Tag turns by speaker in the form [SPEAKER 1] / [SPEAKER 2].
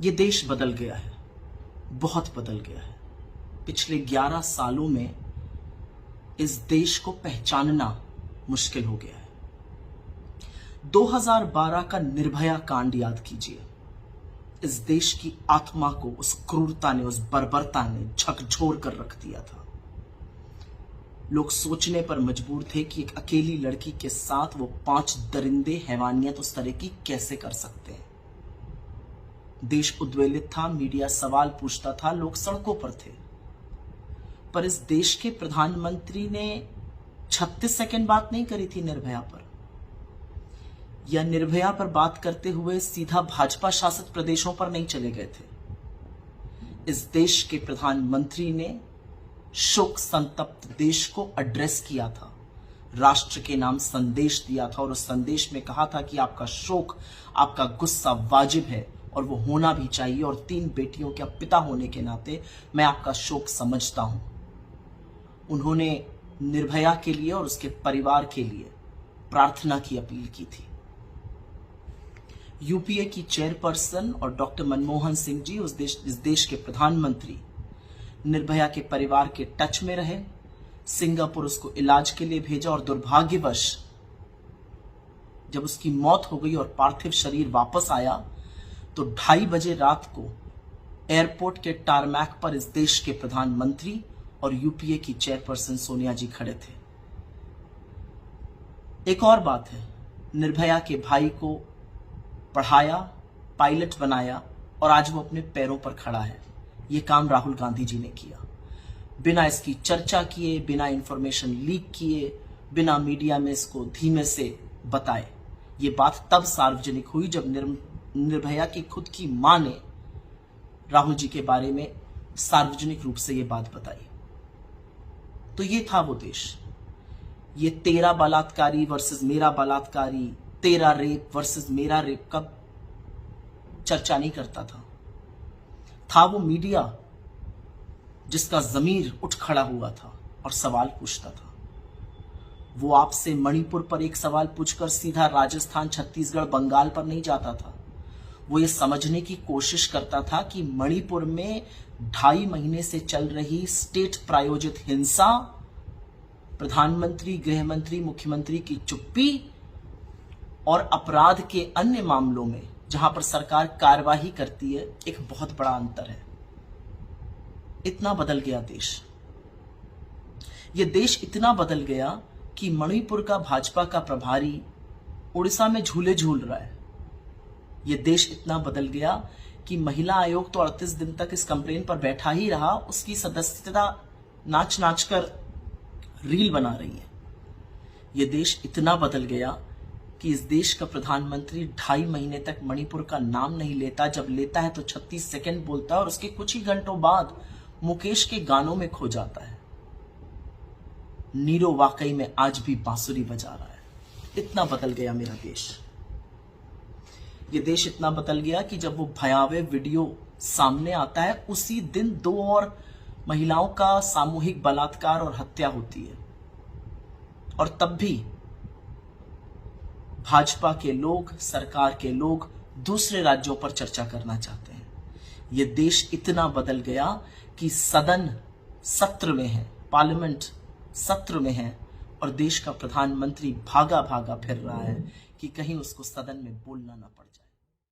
[SPEAKER 1] ये देश बदल गया है, बहुत बदल गया है। पिछले 11 सालों में इस देश को पहचानना मुश्किल हो गया है। 2012 का निर्भया कांड याद कीजिए। इस देश की आत्मा को उस क्रूरता ने, उस बर्बरता ने झकझोर कर रख दिया था। लोग सोचने पर मजबूर थे कि एक अकेली लड़की के साथ वो 5 दरिंदे हैवानियत उस तरह की कैसे कर सकते हैं। देश उद्वेलित था, मीडिया सवाल पूछता था, लोग सड़कों पर थे। पर इस देश के प्रधानमंत्री ने 36 सेकंड बात नहीं करी थी निर्भया पर, या निर्भया पर बात करते हुए सीधा भाजपा शासित प्रदेशों पर नहीं चले गए थे। इस देश के प्रधानमंत्री ने शोक संतप्त देश को एड्रेस किया था, राष्ट्र के नाम संदेश दिया था और उस संदेश में कहा था कि आपका शोक, आपका गुस्सा वाजिब है और वो होना भी चाहिए, और 3 बेटियों के पिता होने के नाते मैं आपका शोक समझता हूं। उन्होंने निर्भया के लिए और उसके परिवार के लिए प्रार्थना की अपील की थी। यूपीए की चेयरपर्सन और डॉक्टर मनमोहन सिंह जी, इस देश के प्रधानमंत्री, निर्भया के परिवार के टच में रहे। सिंगापुर उसको इलाज के लिए भेजा और दुर्भाग्यवश जब उसकी मौत हो गई और पार्थिव शरीर वापस आया तो 2:30 बजे रात को एयरपोर्ट के टारमैक पर इस देश के प्रधानमंत्री और यूपीए की चेयरपर्सन सोनिया जी खड़े थे। एक और बात है, निर्भया के भाई को पढ़ाया, पायलट बनाया और आज वो अपने पैरों पर खड़ा है। ये काम राहुल गांधी जी ने किया, बिना इसकी चर्चा किए, बिना इंफॉर्मेशन लीक किए, बिना मीडिया में इसको धीमे से बताए। ये बात तब सार्वजनिक हुई जब निर्भया की खुद की मां ने राहुल जी के बारे में सार्वजनिक रूप से ये बात बताई। तो ये था वो देश। ये तेरा बलात्कारी वर्सेस मेरा बलात्कारी, तेरा रेप वर्सेस मेरा रेप का चर्चा नहीं करता था वो मीडिया जिसका ज़मीर उठ खड़ा हुआ था और सवाल पूछता था। वो आपसे मणिपुर पर एक सवाल पूछकर सीधा राजस्थान, छत्तीसगढ़, बंगाल पर नहीं जाता था। वो ये समझने की कोशिश करता था कि मणिपुर में 2.5 महीने से चल रही स्टेट प्रायोजित हिंसा, प्रधानमंत्री, गृहमंत्री, मुख्यमंत्री की चुप्पी और अपराध के अन्य मामलों में जहां पर सरकार कार्यवाही करती है, एक बहुत बड़ा अंतर है। इतना बदल गया देश। ये देश इतना बदल गया कि मणिपुर का भाजपा का प्रभारी उड़ीसा में झूले झूल रहा है। ये देश इतना बदल गया कि महिला आयोग तो 38 दिन तक इस कंप्लेन पर बैठा ही रहा, उसकी सदस्यता नाच नाच कर रील बना रही है। ये देश इतना बदल गया कि इस देश का प्रधानमंत्री 2.5 महीने तक मणिपुर का नाम नहीं लेता, जब लेता है तो 36 सेकंड बोलता है और उसके कुछ ही घंटों बाद मुकेश के गानों में खो जाता है। नीरो वाकई में आज भी बांसुरी बजा रहा है। इतना बदल गया मेरा देश। ये देश इतना बदल गया कि जब वो भयावह वीडियो सामने आता है, उसी दिन 2 और महिलाओं का सामूहिक बलात्कार और हत्या होती है, और तब भी भाजपा के लोग, सरकार के लोग दूसरे राज्यों पर चर्चा करना चाहते हैं। ये देश इतना बदल गया कि सदन सत्र में है, पार्लियामेंट सत्र में है, और देश का प्रधानमंत्री भागा भागा फिर रहा है कि कहीं उसको सदन में बोलना ना पड़ जाए।